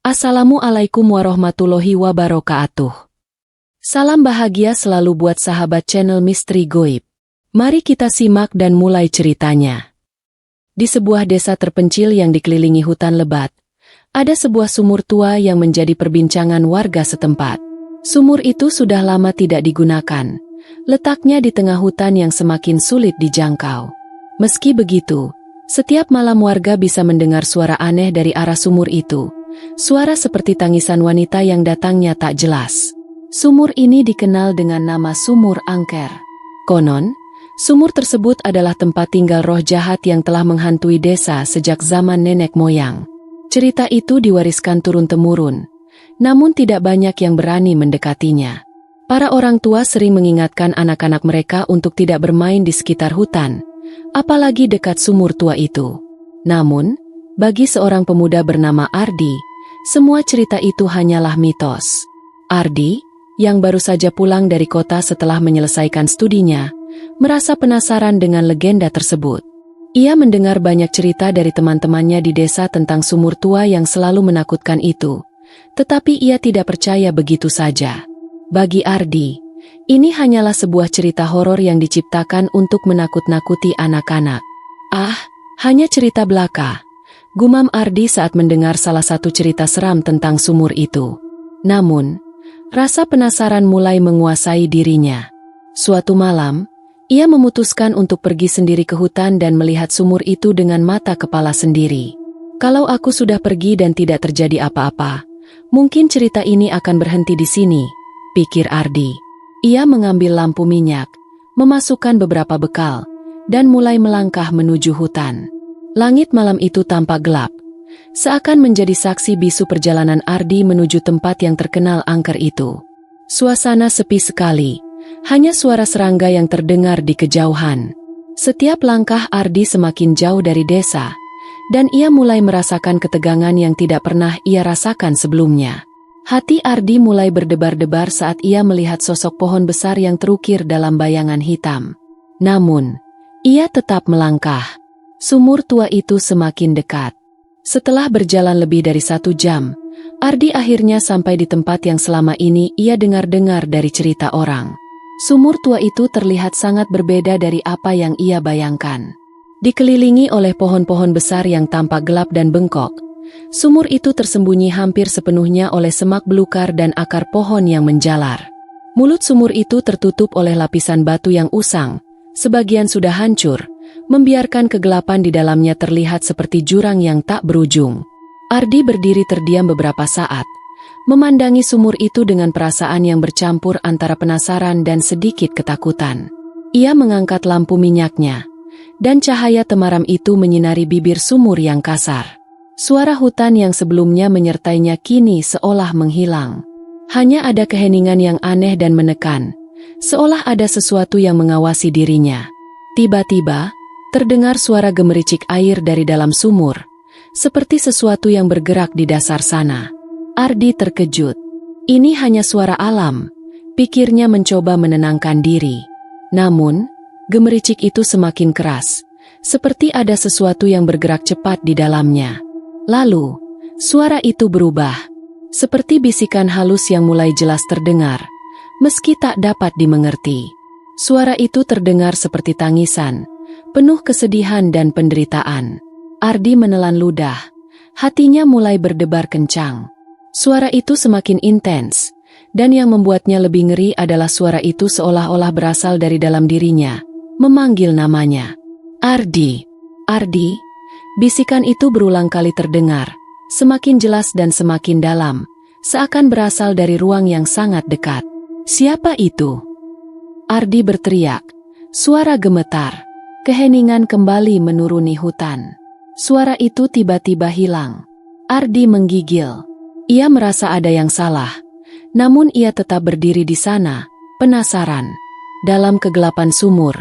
Assalamualaikum warahmatullahi wabarakatuh. Salam bahagia selalu buat sahabat channel Misteri Goib. Mari kita simak dan mulai ceritanya. Di sebuah desa terpencil yang dikelilingi hutan lebat, ada sebuah sumur tua yang menjadi perbincangan warga setempat. Sumur itu sudah lama tidak digunakan. Letaknya di tengah hutan yang semakin sulit dijangkau. Meski begitu, setiap malam warga bisa mendengar suara aneh dari arah sumur itu. Suara seperti tangisan wanita yang datangnya tak jelas. Sumur ini dikenal dengan nama Sumur Angker. Konon, sumur tersebut adalah tempat tinggal roh jahat yang telah menghantui desa sejak zaman nenek moyang. Cerita itu diwariskan turun-temurun, namun tidak banyak yang berani mendekatinya. Para orang tua sering mengingatkan anak-anak mereka untuk tidak bermain di sekitar hutan, apalagi dekat sumur tua itu. Namun, bagi seorang pemuda bernama Ardi, semua cerita itu hanyalah mitos. Ardi, yang baru saja pulang dari kota setelah menyelesaikan studinya, merasa penasaran dengan legenda tersebut. Ia mendengar banyak cerita dari teman-temannya di desa tentang sumur tua yang selalu menakutkan itu, tetapi ia tidak percaya begitu saja. Bagi Ardi, ini hanyalah sebuah cerita horor yang diciptakan untuk menakut-nakuti anak-anak. Ah, hanya cerita belaka, gumam Ardi saat mendengar salah satu cerita seram tentang sumur itu. Namun, rasa penasaran mulai menguasai dirinya. Suatu malam, ia memutuskan untuk pergi sendiri ke hutan dan melihat sumur itu dengan mata kepala sendiri. Kalau aku sudah pergi dan tidak terjadi apa-apa, mungkin cerita ini akan berhenti di sini, pikir Ardi. Ia mengambil lampu minyak, memasukkan beberapa bekal, dan mulai melangkah menuju hutan. Langit malam itu tampak gelap, seakan menjadi saksi bisu perjalanan Ardi menuju tempat yang terkenal angker itu. Suasana sepi sekali, hanya suara serangga yang terdengar di kejauhan. Setiap langkah Ardi semakin jauh dari desa, dan ia mulai merasakan ketegangan yang tidak pernah ia rasakan sebelumnya. Hati Ardi mulai berdebar-debar saat ia melihat sosok pohon besar yang terukir dalam bayangan hitam. Namun, ia tetap melangkah. Sumur tua itu semakin dekat. Setelah berjalan lebih dari 1 jam, Ardi akhirnya sampai di tempat yang selama ini ia dengar-dengar dari cerita orang. Sumur tua itu terlihat sangat berbeda dari apa yang ia bayangkan. Dikelilingi oleh pohon-pohon besar yang tampak gelap dan bengkok, sumur itu tersembunyi hampir sepenuhnya oleh semak belukar dan akar pohon yang menjalar. Mulut sumur itu tertutup oleh lapisan batu yang usang, sebagian sudah hancur, membiarkan kegelapan di dalamnya terlihat seperti jurang yang tak berujung. Ardi berdiri terdiam beberapa saat, memandangi sumur itu dengan perasaan yang bercampur antara penasaran dan sedikit ketakutan. Ia mengangkat lampu minyaknya, dan cahaya temaram itu menyinari bibir sumur yang kasar. Suara hutan yang sebelumnya menyertainya kini seolah menghilang. Hanya ada keheningan yang aneh dan menekan, seolah ada sesuatu yang mengawasi dirinya. Tiba-tiba, terdengar suara gemericik air dari dalam sumur, seperti sesuatu yang bergerak di dasar sana. Ardi terkejut. Ini hanya suara alam, pikirnya mencoba menenangkan diri. Namun, gemericik itu semakin keras, seperti ada sesuatu yang bergerak cepat di dalamnya. Lalu, suara itu berubah, seperti bisikan halus yang mulai jelas terdengar, meski tak dapat dimengerti. Suara itu terdengar seperti tangisan, penuh kesedihan dan penderitaan. Ardi menelan ludah, hatinya mulai berdebar kencang. Suara itu semakin intens, dan yang membuatnya lebih ngeri adalah suara itu seolah-olah berasal dari dalam dirinya, memanggil namanya. Ardi, Ardi, bisikan itu berulang kali terdengar, semakin jelas dan semakin dalam, seakan berasal dari ruang yang sangat dekat. Siapa itu? Ardi berteriak, suara gemetar. Keheningan kembali menuruni hutan. Suara itu tiba-tiba hilang. Ardi menggigil. Ia merasa ada yang salah, namun ia tetap berdiri di sana, penasaran. Dalam kegelapan sumur,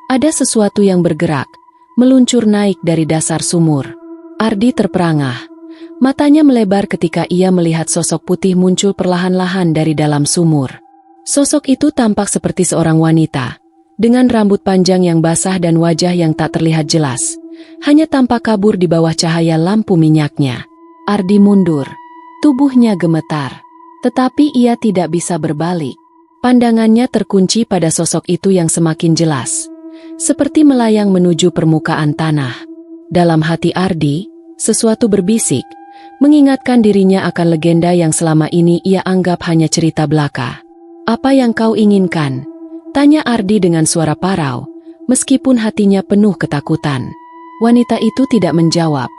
ada sesuatu yang bergerak, meluncur naik dari dasar sumur. Ardi terperangah. Matanya melebar ketika ia melihat sosok putih muncul perlahan-lahan dari dalam sumur. Sosok itu tampak seperti seorang wanita, dengan rambut panjang yang basah dan wajah yang tak terlihat jelas, hanya tampak kabur di bawah cahaya lampu minyaknya. Ardi mundur, Tubuhnya gemetar, tetapi ia tidak bisa berbalik. Pandangannya terkunci pada sosok itu yang semakin jelas, seperti melayang menuju permukaan tanah. Dalam hati Ardi, sesuatu berbisik, mengingatkan dirinya akan legenda yang selama ini ia anggap hanya cerita belaka. "Apa yang kau inginkan?" tanya Ardi dengan suara parau, meskipun hatinya penuh ketakutan. Wanita itu tidak menjawab,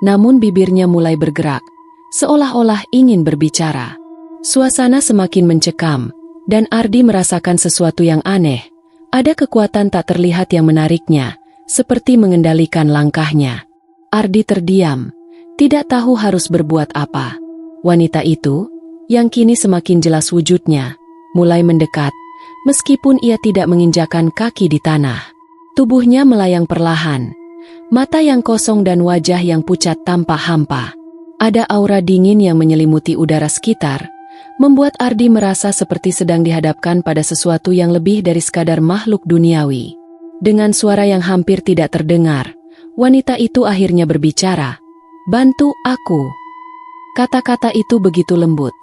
namun bibirnya mulai bergerak, seolah-olah ingin berbicara. Suasana semakin mencekam, dan Ardi merasakan sesuatu yang aneh. Ada kekuatan tak terlihat yang menariknya, seperti mengendalikan langkahnya. Ardi terdiam, tidak tahu harus berbuat apa. Wanita itu, yang kini semakin jelas wujudnya, mulai mendekat, meskipun ia tidak menginjakan kaki di tanah. Tubuhnya melayang perlahan, mata yang kosong dan wajah yang pucat tanpa hampa. Ada aura dingin yang menyelimuti udara sekitar, membuat Ardi merasa seperti sedang dihadapkan pada sesuatu yang lebih dari sekadar makhluk duniawi. Dengan suara yang hampir tidak terdengar, wanita itu akhirnya berbicara, "Bantu aku." Kata-kata itu begitu lembut,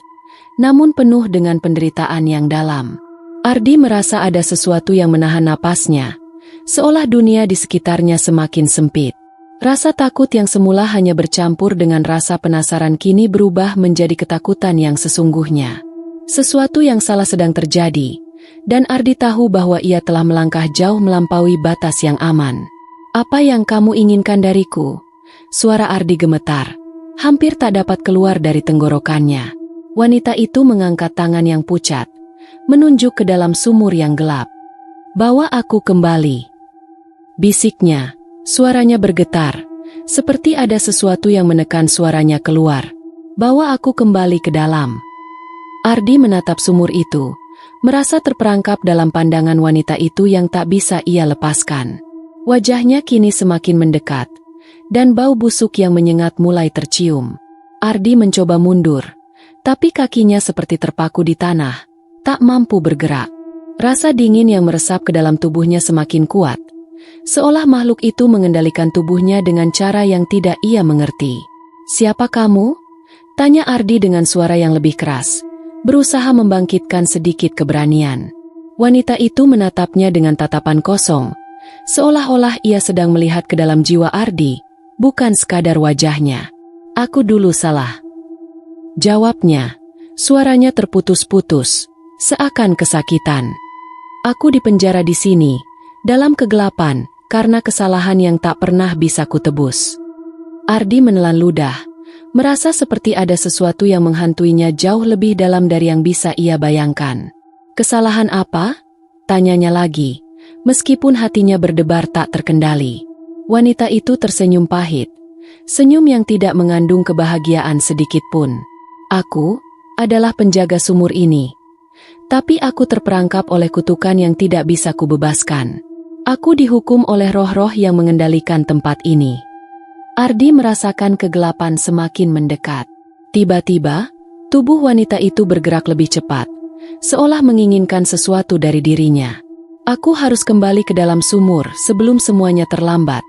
namun penuh dengan penderitaan yang dalam. Ardi merasa ada sesuatu yang menahan napasnya, seolah dunia di sekitarnya semakin sempit. Rasa takut yang semula hanya bercampur dengan rasa penasaran kini berubah menjadi ketakutan yang sesungguhnya. Sesuatu yang salah sedang terjadi, dan Ardi tahu bahwa ia telah melangkah jauh melampaui batas yang aman. "Apa yang kamu inginkan dariku?" Suara Ardi gemetar, hampir tak dapat keluar dari tenggorokannya. Wanita itu mengangkat tangan yang pucat, menunjuk ke dalam sumur yang gelap. "Bawa aku kembali," bisiknya. Suaranya bergetar, seperti ada sesuatu yang menekan suaranya keluar. "Bawa aku kembali ke dalam." Ardi menatap sumur itu, merasa terperangkap dalam pandangan wanita itu yang tak bisa ia lepaskan. Wajahnya kini semakin mendekat, dan bau busuk yang menyengat mulai tercium. Ardi mencoba mundur, tapi kakinya seperti terpaku di tanah, tak mampu bergerak. Rasa dingin yang meresap ke dalam tubuhnya semakin kuat, seolah makhluk itu mengendalikan tubuhnya dengan cara yang tidak ia mengerti. "Siapa kamu?" tanya Ardi dengan suara yang lebih keras, berusaha membangkitkan sedikit keberanian. Wanita itu menatapnya dengan tatapan kosong, seolah-olah ia sedang melihat ke dalam jiwa Ardi, bukan sekadar wajahnya. "Aku dulu salah," jawabnya. Suaranya terputus-putus, seakan kesakitan. "Aku dipenjara di sini, dalam kegelapan, karena kesalahan yang tak pernah bisa kutebus." Ardi menelan ludah, merasa seperti ada sesuatu yang menghantuinya jauh lebih dalam dari yang bisa ia bayangkan. "Kesalahan apa?" tanyanya lagi, meskipun hatinya berdebar tak terkendali. Wanita itu tersenyum pahit, senyum yang tidak mengandung kebahagiaan sedikit pun. "Aku adalah penjaga sumur ini, tapi aku terperangkap oleh kutukan yang tidak bisa kubebaskan. Aku dihukum oleh roh-roh yang mengendalikan tempat ini." Ardi merasakan kegelapan semakin mendekat. Tiba-tiba, tubuh wanita itu bergerak lebih cepat, seolah menginginkan sesuatu dari dirinya. "Aku harus kembali ke dalam sumur sebelum semuanya terlambat,"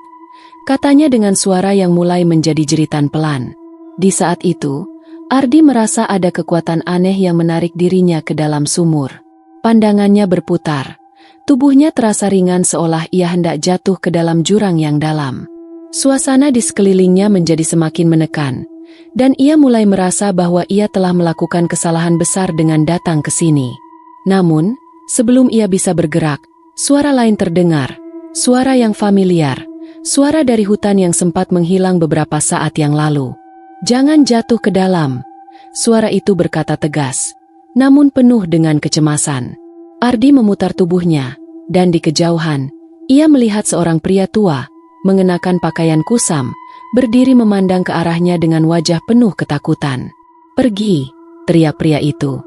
katanya dengan suara yang mulai menjadi jeritan pelan. Di saat itu, Ardi merasa ada kekuatan aneh yang menarik dirinya ke dalam sumur. Pandangannya berputar. Tubuhnya terasa ringan seolah ia hendak jatuh ke dalam jurang yang dalam. Suasana di sekelilingnya menjadi semakin menekan, dan ia mulai merasa bahwa ia telah melakukan kesalahan besar dengan datang ke sini. Namun, sebelum ia bisa bergerak, suara lain terdengar, suara yang familiar, suara dari hutan yang sempat menghilang beberapa saat yang lalu. "Jangan jatuh ke dalam," suara itu berkata tegas, namun penuh dengan kecemasan. Ardi memutar tubuhnya, dan di kejauhan, ia melihat seorang pria tua, mengenakan pakaian kusam, berdiri memandang ke arahnya dengan wajah penuh ketakutan. "Pergi," teriak pria itu.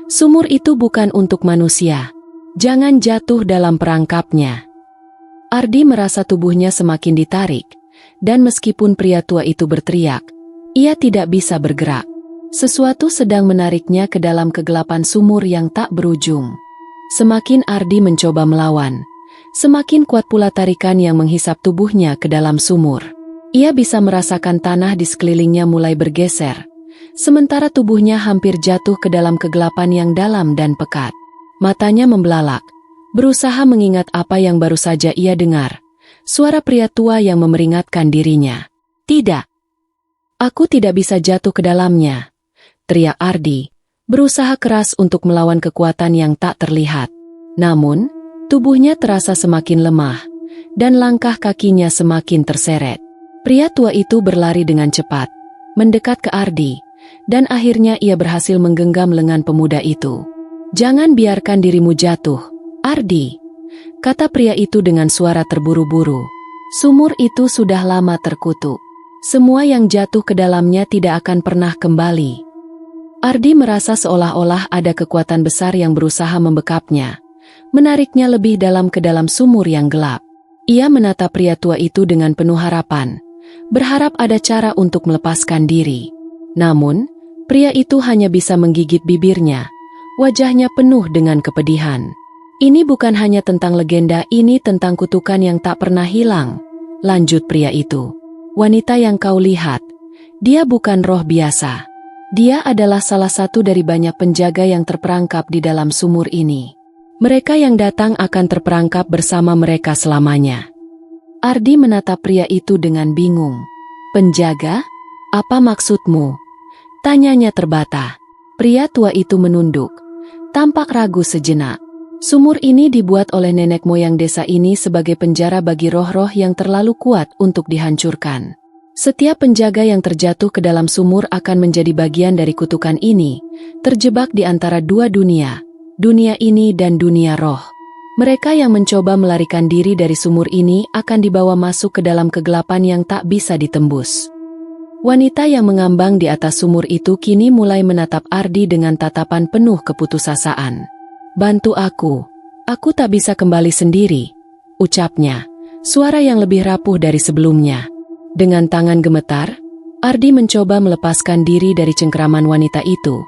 "Sumur itu bukan untuk manusia. Jangan jatuh dalam perangkapnya." Ardi merasa tubuhnya semakin ditarik, dan meskipun pria tua itu berteriak, ia tidak bisa bergerak. Sesuatu sedang menariknya ke dalam kegelapan sumur yang tak berujung. Semakin Ardi mencoba melawan, semakin kuat pula tarikan yang menghisap tubuhnya ke dalam sumur. Ia bisa merasakan tanah di sekelilingnya mulai bergeser, sementara tubuhnya hampir jatuh ke dalam kegelapan yang dalam dan pekat. Matanya membelalak, berusaha mengingat apa yang baru saja ia dengar. Suara pria tua yang memeringatkan dirinya. "Tidak. Aku tidak bisa jatuh ke dalamnya," teriak Ardi, berusaha keras untuk melawan kekuatan yang tak terlihat. Namun, tubuhnya terasa semakin lemah, dan langkah kakinya semakin terseret. Pria tua itu berlari dengan cepat, mendekat ke Ardi, dan akhirnya ia berhasil menggenggam lengan pemuda itu. "Jangan biarkan dirimu jatuh, Ardi," kata pria itu dengan suara terburu-buru. Sumur itu sudah lama terkutuk. Semua yang jatuh ke dalamnya tidak akan pernah kembali. Ardi merasa seolah-olah ada kekuatan besar yang berusaha membekapnya, menariknya lebih dalam ke dalam sumur yang gelap. Ia menatap pria tua itu dengan penuh harapan, berharap ada cara untuk melepaskan diri. Namun, pria itu hanya bisa menggigit bibirnya, wajahnya penuh dengan kepedihan. "Ini bukan hanya tentang legenda, ini tentang kutukan yang tak pernah hilang," lanjut pria itu. "Wanita yang kau lihat, dia bukan roh biasa. Dia adalah salah satu dari banyak penjaga yang terperangkap di dalam sumur ini. Mereka yang datang akan terperangkap bersama mereka selamanya." Ardi menatap pria itu dengan bingung. "Penjaga? Apa maksudmu?" tanyanya terbata. Pria tua itu menunduk, tampak ragu sejenak. "Sumur ini dibuat oleh nenek moyang desa ini sebagai penjara bagi roh-roh yang terlalu kuat untuk dihancurkan. Setiap penjaga yang terjatuh ke dalam sumur akan menjadi bagian dari kutukan ini, terjebak di antara dua dunia, dunia ini dan dunia roh. Mereka yang mencoba melarikan diri dari sumur ini akan dibawa masuk ke dalam kegelapan yang tak bisa ditembus." Wanita yang mengambang di atas sumur itu kini mulai menatap Ardi dengan tatapan penuh keputusasaan. "Bantu aku tak bisa kembali sendiri," ucapnya, suara yang lebih rapuh dari sebelumnya. Dengan tangan gemetar, Ardi mencoba melepaskan diri dari cengkeraman wanita itu,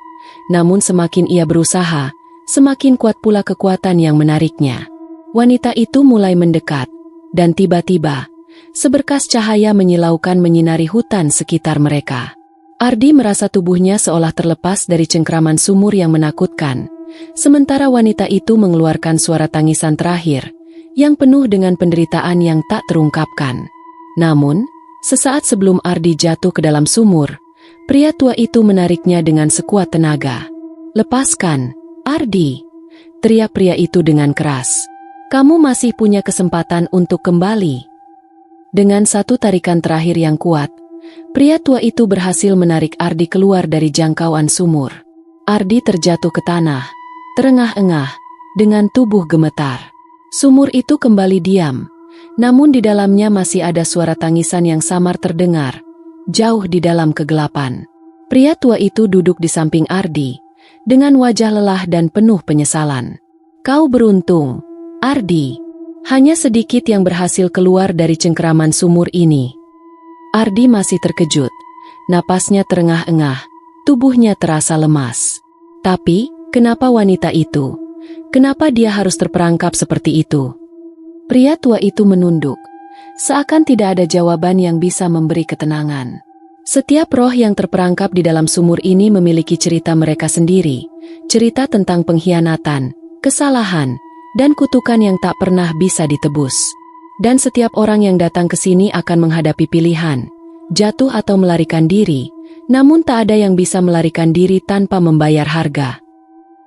namun semakin ia berusaha, semakin kuat pula kekuatan yang menariknya. Wanita itu mulai mendekat, dan tiba-tiba, seberkas cahaya menyilaukan menyinari hutan sekitar mereka. Ardi merasa tubuhnya seolah terlepas dari cengkraman sumur yang menakutkan, sementara wanita itu mengeluarkan suara tangisan terakhir, yang penuh dengan penderitaan yang tak terungkapkan. Namun, sesaat sebelum Ardi jatuh ke dalam sumur, pria tua itu menariknya dengan sekuat tenaga. "Lepaskan, Ardi!" teriak pria itu dengan keras. "Kamu masih punya kesempatan untuk kembali." Dengan satu tarikan terakhir yang kuat, pria tua itu berhasil menarik Ardi keluar dari jangkauan sumur. Ardi terjatuh ke tanah, terengah-engah, dengan tubuh gemetar. Sumur itu kembali diam, namun di dalamnya masih ada suara tangisan yang samar terdengar, jauh di dalam kegelapan. Pria tua itu duduk di samping Ardi, dengan wajah lelah dan penuh penyesalan. "Kau beruntung, Ardi. Hanya sedikit yang berhasil keluar dari cengkeraman sumur ini." Ardi masih terkejut, napasnya terengah-engah, tubuhnya terasa lemas. Tapi, kenapa wanita itu? Kenapa dia harus terperangkap seperti itu? Pria tua itu menunduk, seakan tidak ada jawaban yang bisa memberi ketenangan. Setiap roh yang terperangkap di dalam sumur ini memiliki cerita mereka sendiri, cerita tentang pengkhianatan, kesalahan, dan kutukan yang tak pernah bisa ditebus. Dan setiap orang yang datang ke sini akan menghadapi pilihan, jatuh atau melarikan diri, namun tak ada yang bisa melarikan diri tanpa membayar harga.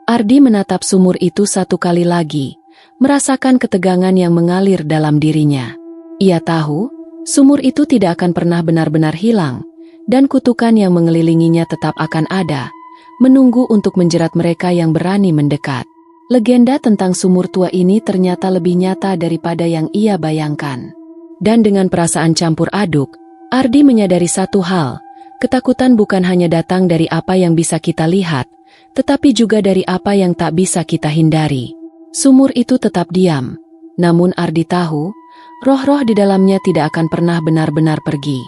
Ardi menatap sumur itu satu kali lagi, merasakan ketegangan yang mengalir dalam dirinya. Ia tahu, sumur itu tidak akan pernah benar-benar hilang, dan kutukan yang mengelilinginya tetap akan ada, menunggu untuk menjerat mereka yang berani mendekat. Legenda tentang sumur tua ini ternyata lebih nyata daripada yang ia bayangkan. Dan dengan perasaan campur aduk, Ardi menyadari satu hal, ketakutan bukan hanya datang dari apa yang bisa kita lihat, tetapi juga dari apa yang tak bisa kita hindari. Sumur itu tetap diam, namun Ardi tahu, roh-roh di dalamnya tidak akan pernah benar-benar pergi.